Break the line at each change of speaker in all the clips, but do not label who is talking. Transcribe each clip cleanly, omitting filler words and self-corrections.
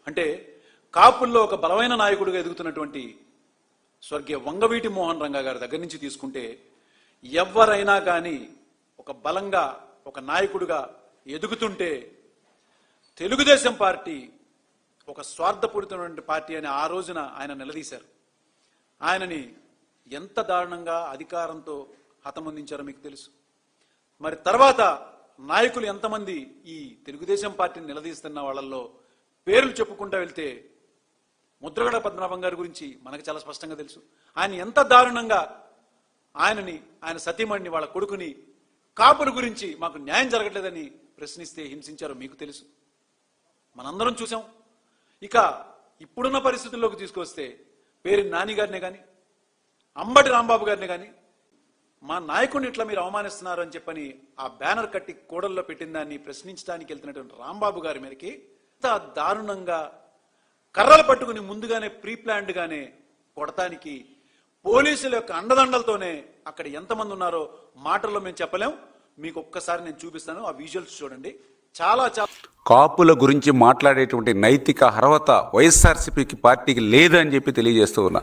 అంటే కాపుల్లో ఒక బలమైన నాయకుడిగా ఎదుగుతున్నటువంటి స్వర్గీయ వంగవీటి మోహన్ రంగా గారి దగ్గర నుంచి తీసుకుంటే ఎవరైనా కానీ ఒక బలంగా ఒక నాయకుడిగా ఎదుగుతుంటే తెలుగుదేశం పార్టీ ఒక స్వార్థపూరితమైన పార్టీ అని ఆ రోజున ఆయన నిలదీశారు. ఆయనని ఎంత దారుణంగా అధికారంతో హతమొందించారో మీకు తెలుసు. మరి తర్వాత నాయకులు ఎంతమంది ఈ తెలుగుదేశం పార్టీని నిలదీస్తున్న వాళ్ళల్లో పేర్లు చెప్పుకుంటూ వెళ్తే ముద్రగడ పద్మనాభం గారి గురించి మనకు చాలా స్పష్టంగా తెలుసు. ఆయన ఎంత దారుణంగా ఆయన సతీమణిని వాళ్ళ కొడుకుని కాపుల గురించి మాకు న్యాయం జరగట్లేదని ప్రశ్నిస్తే హింసించారో మీకు తెలుసు, మనందరం చూసాం. ఇక ఇప్పుడున్న పరిస్థితుల్లోకి తీసుకొస్తే పేరు నాని గారినే కానీ అంబటి రాంబాబు గారిని కానీ మా నాయకుడిని ఇట్లా మీరు అవమానిస్తున్నారు అని చెప్పని ఆ బ్యానర్ కట్టి కోడల్లో పెట్టిన దాన్ని ప్రశ్నించడానికి వెళ్తున్నటువంటి రాంబాబు గారి మీదకి ఇంత దారుణంగా కర్రలు పట్టుకుని ముందుగానే ప్రీ ప్లాన్డ్ గానే కొడటానికి పోలీసుల యొక్క అండదండలతోనే అక్కడ ఎంతమంది ఉన్నారో మాటల్లో మేము చెప్పలేం. మీకు ఒక్కసారి నేను చూపిస్తాను, ఆ విజువల్స్ చూడండి. చాలా
కాపుల గురించి మాట్లాడేటువంటి నైతిక అర్హత వైఎస్ఆర్సీపీకి పార్టీకి లేదని చెప్పి తెలియజేస్తూ ఉన్నా.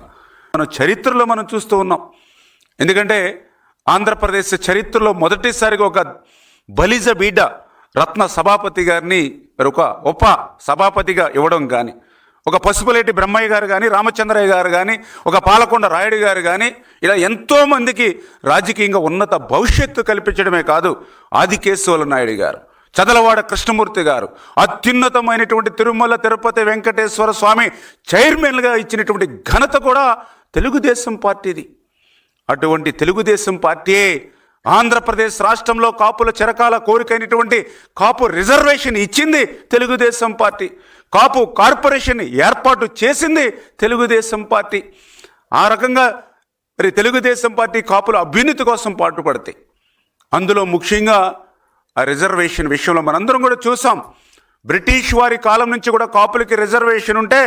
చరిత్రలో మనం చూస్తూ ఉన్నాం. ఎందుకంటే ఆంధ్రప్రదేశ్ చరిత్రలో మొదటిసారిగా ఒక బలిజ బీడ రత్న సభాపతి గారిని ఒక ఉప సభాపతిగా ఇవ్వడం కానీ, ఒక పసుపులేటి బ్రహ్మయ్య గారు కానీ, రామచంద్రయ్య గారు కానీ, ఒక పాలకొండ రాయుడు గారు కానీ, ఇలా ఎంతోమందికి రాజకీయంగా ఉన్నత భవిష్యత్తు కల్పించడమే కాదు, ఆదికేశవుల నాయుడు గారు, చదలవాడ కృష్ణమూర్తి గారు, అత్యున్నతమైనటువంటి తిరుమల తిరుపతి వెంకటేశ్వర స్వామి చైర్మన్గా ఇచ్చినటువంటి ఘనత కూడా తెలుగుదేశం పార్టీది. అటువంటి తెలుగుదేశం పార్టీయే ఆంధ్రప్రదేశ్ రాష్ట్రంలో కాపుల చిరకాల కోరికైనటువంటి కాపు రిజర్వేషన్ ఇచ్చింది తెలుగుదేశం పార్టీ. కాపు కార్పొరేషన్ ఏర్పాటు చేసింది తెలుగుదేశం పార్టీ. ఆ రకంగా మరి తెలుగుదేశం పార్టీ కాపుల అభ్యున్నతి కోసం పాటుపడతాయి. అందులో ముఖ్యంగా ఆ రిజర్వేషన్ విషయంలో మనందరం కూడా చూసాం. బ్రిటిష్ వారి కాలం నుంచి కూడా కాపులకి రిజర్వేషన్ ఉంటే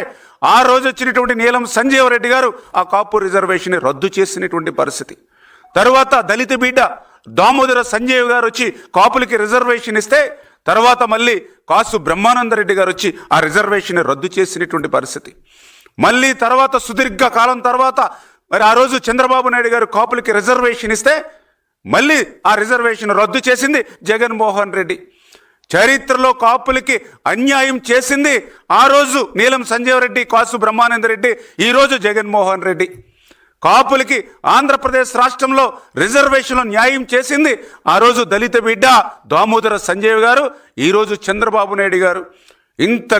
ఆ రోజు వచ్చినటువంటి నీలం సంజీవ రెడ్డి గారు ఆ కాపు రిజర్వేషన్ రద్దు చేసినటువంటి పరిస్థితి. తర్వాత దళిత బిడ్డ దామోదర సంజీవ్ గారు వచ్చి కాపులకి రిజర్వేషన్ ఇస్తే తర్వాత మళ్ళీ కాసు బ్రహ్మానందరెడ్డి గారు వచ్చి ఆ రిజర్వేషన్ రద్దు చేసినటువంటి పరిస్థితి. మళ్ళీ తర్వాత సుదీర్ఘ కాలం తర్వాత మరి ఆ రోజు చంద్రబాబు నాయుడు గారు కాపులకి రిజర్వేషన్ ఇస్తే మళ్ళీ ఆ రిజర్వేషన్ రద్దు చేసింది జగన్మోహన్ రెడ్డి. చరిత్రలో కాపులకి అన్యాయం చేసింది ఆ రోజు నీలం సంజీవరెడ్డి, కాసు బ్రహ్మానందరెడ్డి, ఈరోజు జగన్మోహన్ రెడ్డి. కాపులకి ఆంధ్రప్రదేశ్ రాష్ట్రంలో రిజర్వేషన్లో న్యాయం చేసింది ఆ రోజు దళిత బిడ్డ దామోదర సంజయ్ గారు, ఈరోజు చంద్రబాబు నాయుడు గారు. ఇంత